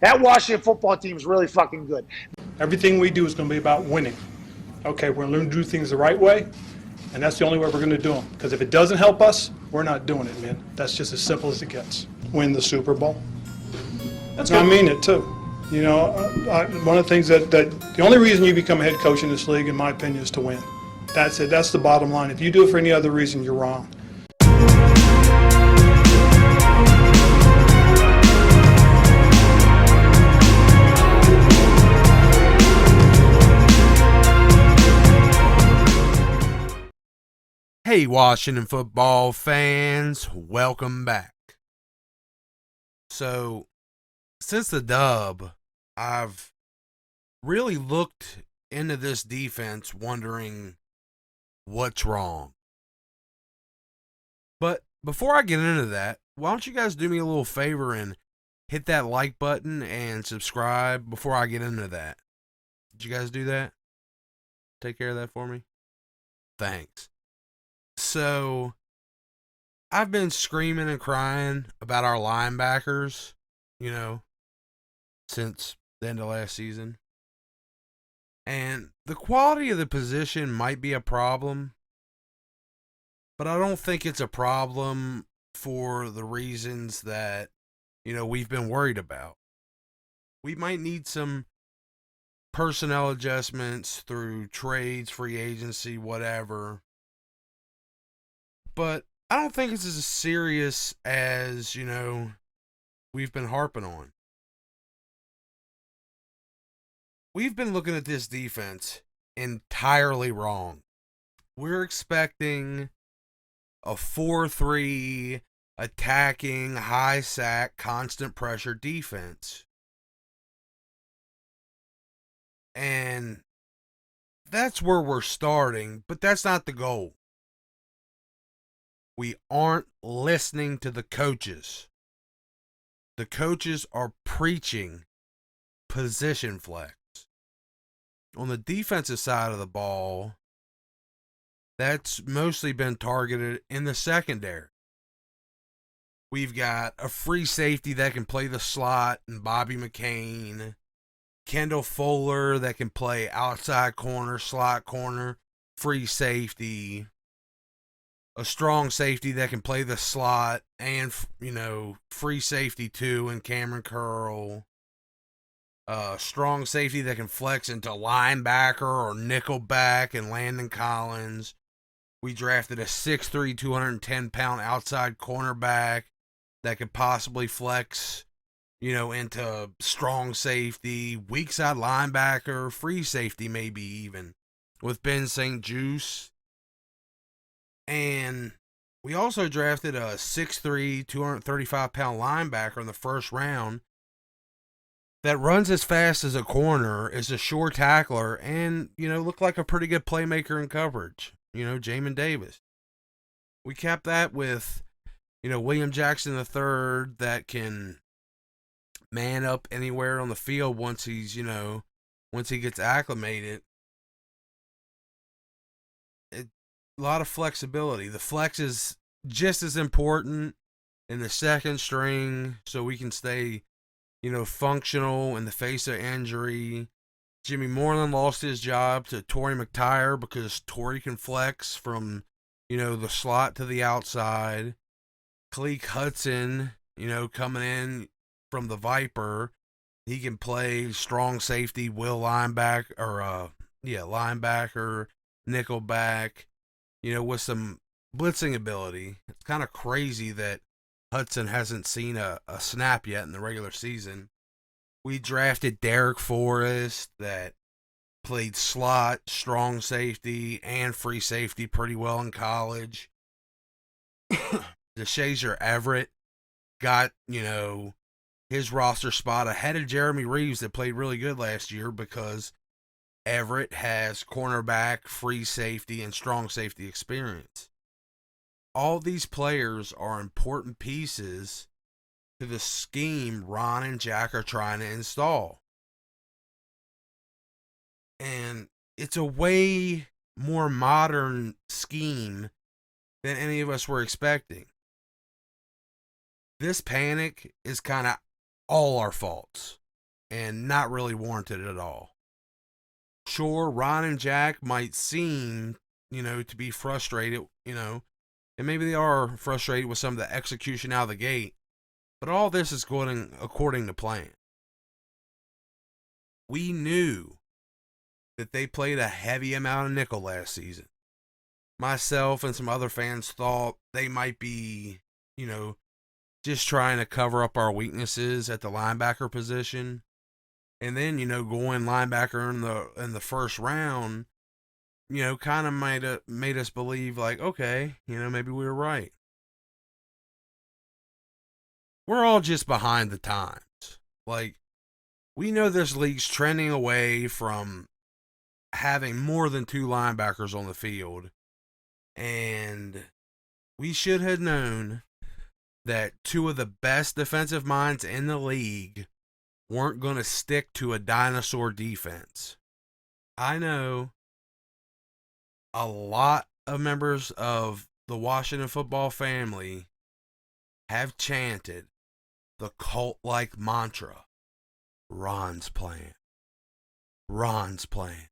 That Washington football team is really fucking good. Everything we do is going to be about winning. Okay, we're going to learn to do things the right way, and that's the only way we're going to do them. Because if it doesn't help us, we're not doing it, man. That's just as simple as it gets. Win the Super Bowl. That's I mean it, too. You know, one of the things that the only reason you become a head coach in this league, in my opinion, is to win. That's it. That's the bottom line. If you do it for any other reason, you're wrong. Hey, Washington football fans, welcome back. So, since the dub, I've really looked into this defense wondering what's wrong. But before I get into that, why don't you guys do me a little favor and hit that like button and subscribe before I get into that? Did you guys do that? Take care of that for me? Thanks. So, I've been screaming and crying about our linebackers, since the end of last season. And the quality of the position might be a problem, but I don't think it's a problem for the reasons that, we've been worried about. We might need some personnel adjustments through trades, free agency, whatever. But I don't think it's as serious as, we've been harping on. We've been looking at this defense entirely wrong. We're expecting a 4-3 attacking, high sack, constant pressure defense. And that's where we're starting, but that's not the goal. We aren't listening to the coaches. The coaches are preaching position flex. On the defensive side of the ball, that's mostly been targeted in the secondary. We've got a free safety that can play the slot and Bobby McCain. Kendall Fuller that can play outside corner, slot corner, free safety. A strong safety that can play the slot and, free safety too, and Cameron Curl. A strong safety that can flex into linebacker or nickel back and Landon Collins. We drafted a 6'3", 210-pound outside cornerback that could possibly flex, into strong safety, weak side linebacker, free safety maybe even, with Ben St. Juice. And we also drafted a 6'3", 235-pound linebacker in the first round that runs as fast as a corner, is a sure tackler, and, looked like a pretty good playmaker in coverage. Jamin Davis. We capped that with, William Jackson III that can man up anywhere on the field once he gets acclimated. A lot of flexibility. The flex is just as important in the second string so we can stay, functional in the face of injury. Jimmy Moreland lost his job to Torrey McTyer because Torrey can flex from, the slot to the outside. Khaleke Hudson, coming in from the Viper, he can play strong safety, linebacker, nickelback, with some blitzing ability. It's kind of crazy that Hudson hasn't seen a snap yet in the regular season. We drafted Derek Forrest that played slot, strong safety, and free safety pretty well in college. DeShazier Everett got, his roster spot ahead of Jeremy Reeves that played really good last year because Everett has cornerback, free safety, and strong safety experience. All these players are important pieces to the scheme Ron and Jack are trying to install. And it's a way more modern scheme than any of us were expecting. This panic is kind of all our faults. and not really warranted at all. Sure, Ron and Jack might seem, to be frustrated, and maybe they are frustrated with some of the execution out of the gate, but all this is going according to plan. We knew that they played a heavy amount of nickel last season. Myself and some other fans thought they might be, just trying to cover up our weaknesses at the linebacker position. And then, going linebacker in the first round, kind of made us believe like, okay, maybe we were right. We're all just behind the times. Like, we know this league's trending away from having more than 2 linebackers on the field. And we should have known that 2 of the best defensive minds in the league weren't going to stick to a dinosaur defense. I know a lot of members of the Washington football family have chanted the cult-like mantra, Ron's plan. Ron's plan.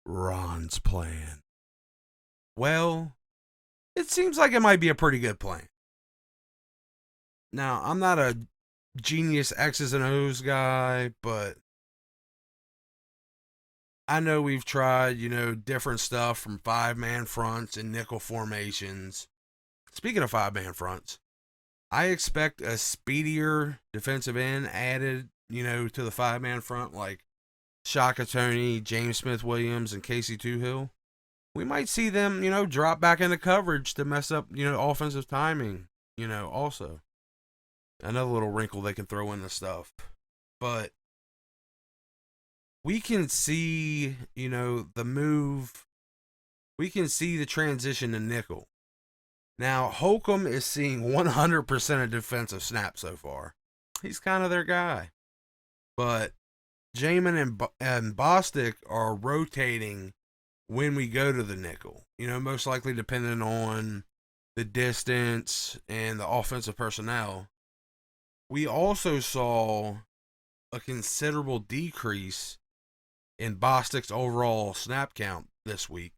Ron's plan. Well, it seems like it might be a pretty good plan. Now, I'm not a genius X's and O's guy, but I know we've tried, different stuff from 5-man fronts and nickel formations. Speaking of 5-man fronts, I expect a speedier defensive end added, to the 5-man front, like Shaka Toney, James Smith-Williams, and Casey Toohill. We might see them, drop back into coverage to mess up, offensive timing, also. Another little wrinkle they can throw in the stuff. But we can see, the move. We can see the transition to nickel. Now, Holcomb is seeing 100% of defensive snaps so far. He's kind of their guy. But Jamin and Bostic are rotating when we go to the nickel. Most likely depending on the distance and the offensive personnel. We also saw a considerable decrease in Bostic's overall snap count this week.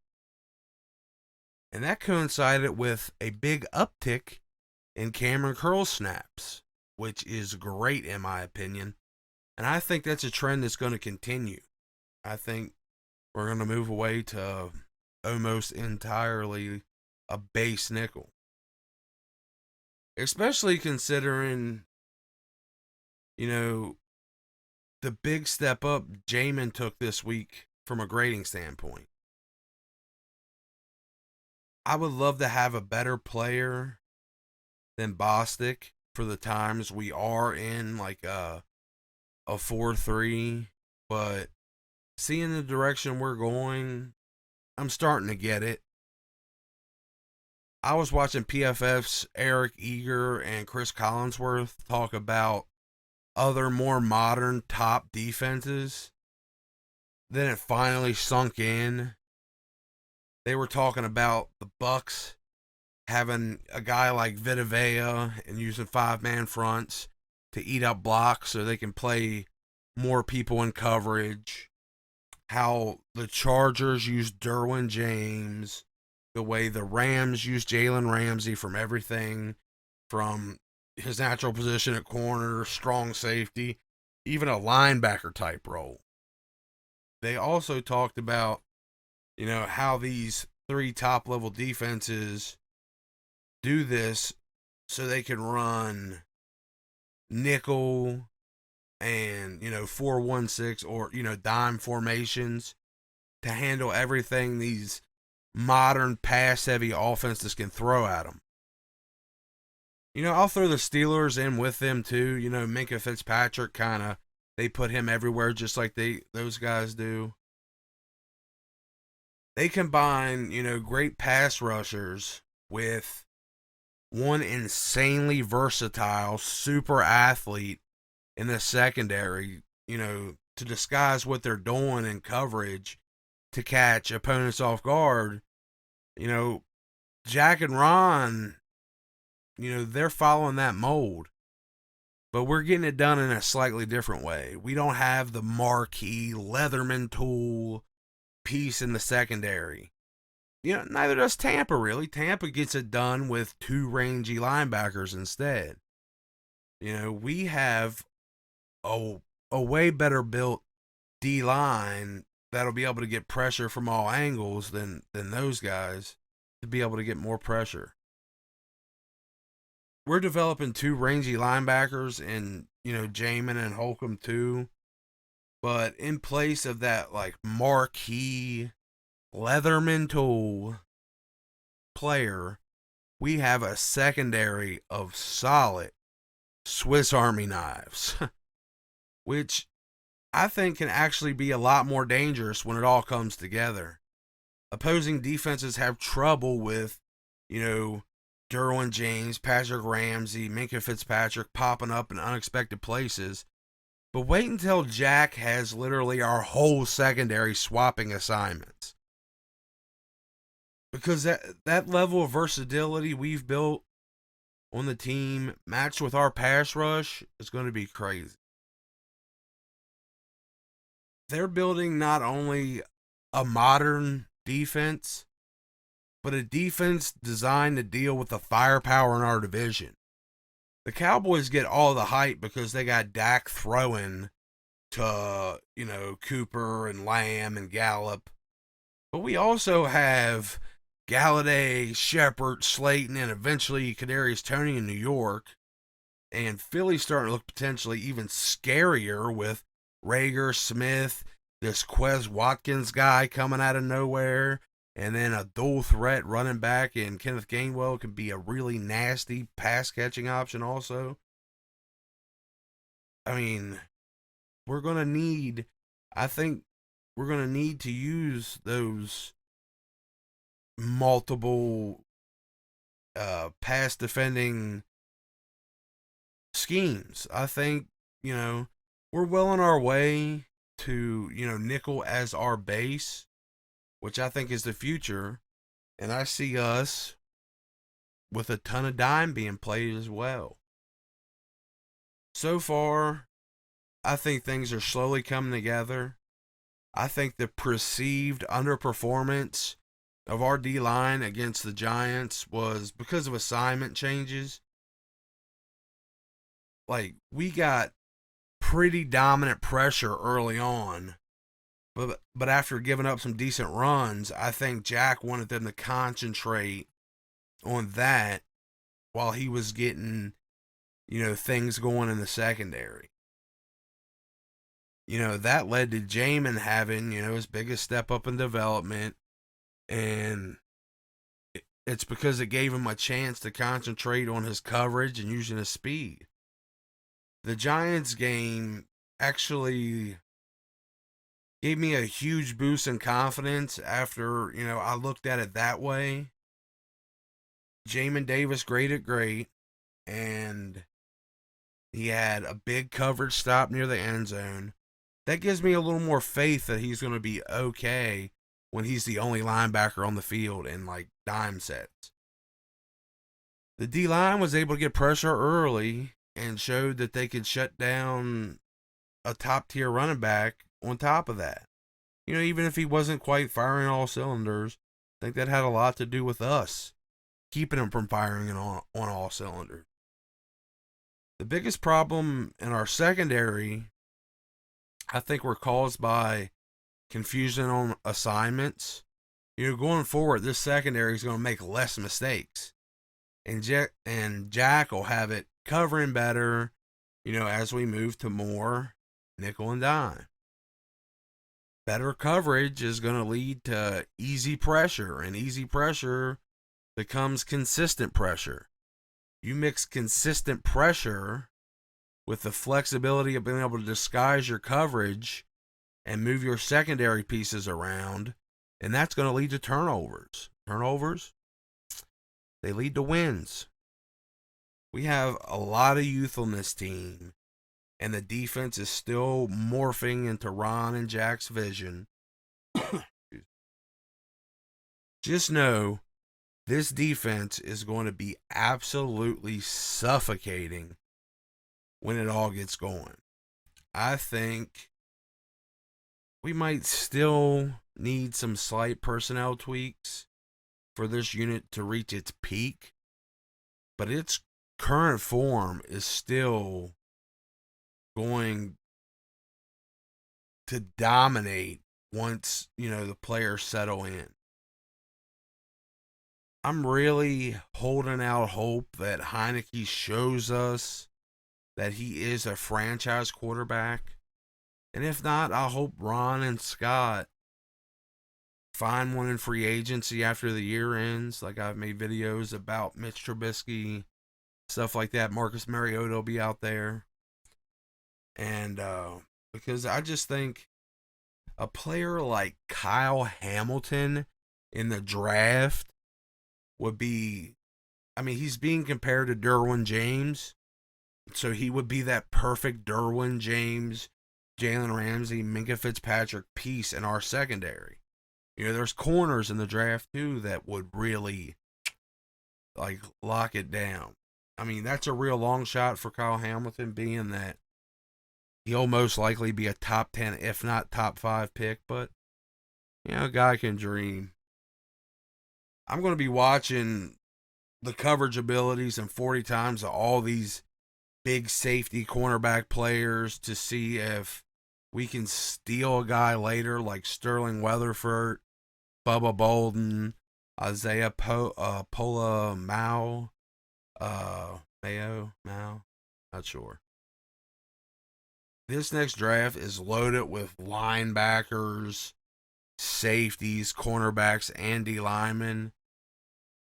And that coincided with a big uptick in Cameron Curl's snaps, which is great in my opinion. And I think that's a trend that's going to continue. I think we're going to move away to almost entirely a base nickel. Especially considering, the big step up Jamin took this week from a grading standpoint. I would love to have a better player than Bostic for the times we are in like a 4-3, but seeing the direction we're going, I'm starting to get it. I was watching PFF's Eric Eager and Chris Collinsworth talk about other more modern top defenses. Then it finally sunk in. They were talking about the Bucks having a guy like Vita Vea and using 5-man fronts to eat up blocks so they can play more people in coverage. How the Chargers use Derwin James. The way the Rams use Jalen Ramsey from everything from his natural position at corner, strong safety, even a linebacker type role. They also talked about, how these 3 top level defenses do this so they can run nickel and, 4-1-6 or, dime formations to handle everything these modern pass heavy offenses can throw at them. I'll throw the Steelers in with them too. Minkah Fitzpatrick they put him everywhere just like those guys do. They combine, great pass rushers with one insanely versatile super athlete in the secondary, to disguise what they're doing in coverage to catch opponents off guard. Jack and Ron, they're following that mold. but we're getting it done in a slightly different way. We don't have the marquee Leatherman tool piece in the secondary. Neither does Tampa, really. Tampa gets it done with 2 rangy linebackers instead. We have a way better built D-line that'll be able to get pressure from all angles than those guys to be able to get more pressure. We're developing 2 rangy linebackers in, Jamin and Holcomb too. But in place of that, marquee Leatherman tool player, we have a secondary of solid Swiss Army knives, which I think can actually be a lot more dangerous when it all comes together. Opposing defenses have trouble with, Derwin James, Patrick Ramsey, Minkah Fitzpatrick popping up in unexpected places. But wait until Jack has literally our whole secondary swapping assignments. Because that level of versatility we've built on the team, matched with our pass rush, is going to be crazy. They're building not only a modern defense, but a defense designed to deal with the firepower in our division. The Cowboys get all the hype because they got Dak throwing to, Cooper and Lamb and Gallup. But we also have Galladay, Shepard, Slayton, and eventually Kadarius Toney in New York. And Philly's starting to look potentially even scarier with Rager, Smith, this Quez Watkins guy coming out of nowhere, and then a dual threat running back in Kenneth Gainwell can be a really nasty pass catching option also. I mean, I think we're going to need to use those multiple pass defending schemes. I think, we're well on our way to, nickel as our base, which I think is the future. And I see us with a ton of dime being played as well. So far, I think things are slowly coming together. I think the perceived underperformance of our D-line against the Giants was because of assignment changes. We got pretty dominant pressure early on, but after giving up some decent runs, I think Jack wanted them to concentrate on that while he was getting, things going in the secondary. That led to Jamin having, his biggest step up in development, and it's because it gave him a chance to concentrate on his coverage and using his speed. The Giants game actually gave me a huge boost in confidence after, I looked at it that way. Jamin Davis graded great, and he had a big coverage stop near the end zone. That gives me a little more faith that he's going to be okay when he's the only linebacker on the field in dime sets. The D-line was able to get pressure early and showed that they could shut down a top-tier running back on top of that. Even if he wasn't quite firing all cylinders, I think that had a lot to do with us keeping him from firing on all cylinders. The biggest problem in our secondary, I think, were caused by confusion on assignments. Going forward, this secondary is going to make less mistakes. And Jack will have it covering better, as we move to more nickel and dime. Better coverage is going to lead to easy pressure, and easy pressure becomes consistent pressure. You mix consistent pressure with the flexibility of being able to disguise your coverage and move your secondary pieces around, and that's going to lead to turnovers. Turnovers, they lead to wins. We have a lot of youth on this team, and the defense is still morphing into Ron and Jack's vision. Just know this defense is going to be absolutely suffocating when it all gets going. I think we might still need some slight personnel tweaks for this unit to reach its peak, but its current form is still going to dominate once, the players settle in. I'm really holding out hope that Heineke shows us that he is a franchise quarterback. And if not, I hope Ron and Scott find one in free agency after the year ends. Like, I've made videos about Mitch Trubisky, stuff like that. Marcus Mariota will be out there. And because I just think a player like Kyle Hamilton in the draft would be, he's being compared to Derwin James. So he would be that perfect Derwin James, Jalen Ramsey, Minkah Fitzpatrick piece in our secondary. There's corners in the draft too that would really lock it down. That's a real long shot for Kyle Hamilton, being that he'll most likely be a top 10, if not top 5 pick, but a guy can dream. I'm going to be watching the coverage abilities and 40 times of all these big safety cornerback players to see if we can steal a guy later like Sterling Weatherford, Bubba Bolden, Isaiah Pola Mao, not sure. This next draft is loaded with linebackers, safeties, cornerbacks, and D linemen.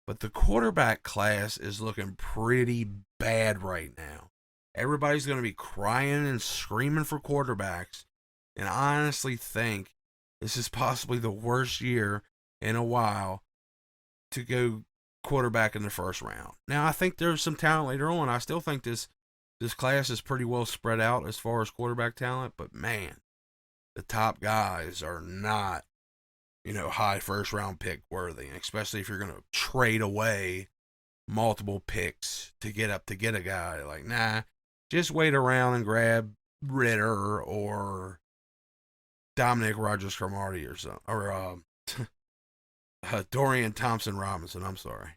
But the quarterback class is looking pretty bad right now. Everybody's going to be crying and screaming for quarterbacks. And I honestly think this is possibly the worst year in a while to go quarterback in the first round. Now, I think there's some talent later on. I still think this class is pretty well spread out as far as quarterback talent. But, man, the top guys are not, high first round pick worthy. Especially if you're going to trade away multiple picks to get a guy. Like, nah, just wait around and grab Ritter or Dominic Rodgers-Cromartie or something, or Dorian Thompson-Robinson. I'm sorry,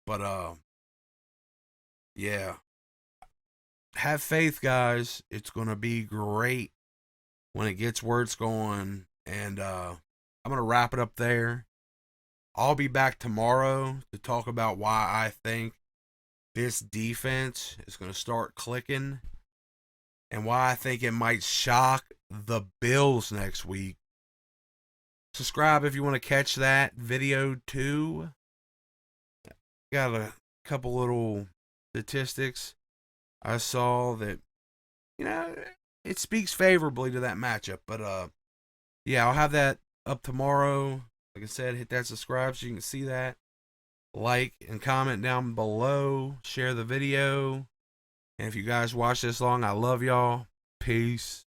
but yeah, have faith, guys. It's gonna be great when it gets where it's going, and I'm gonna wrap it up there. I'll be back tomorrow to talk about why I think this defense is gonna start clicking, and why I think it might shock the Bills next week. Subscribe if you want to catch that video too. Got a couple little statistics I saw that, it speaks favorably to that matchup. But yeah, I'll have that up tomorrow. Like I said, hit that subscribe so you can see that. Like and comment down below. Share the video. And if you guys watch this long, I love y'all. Peace.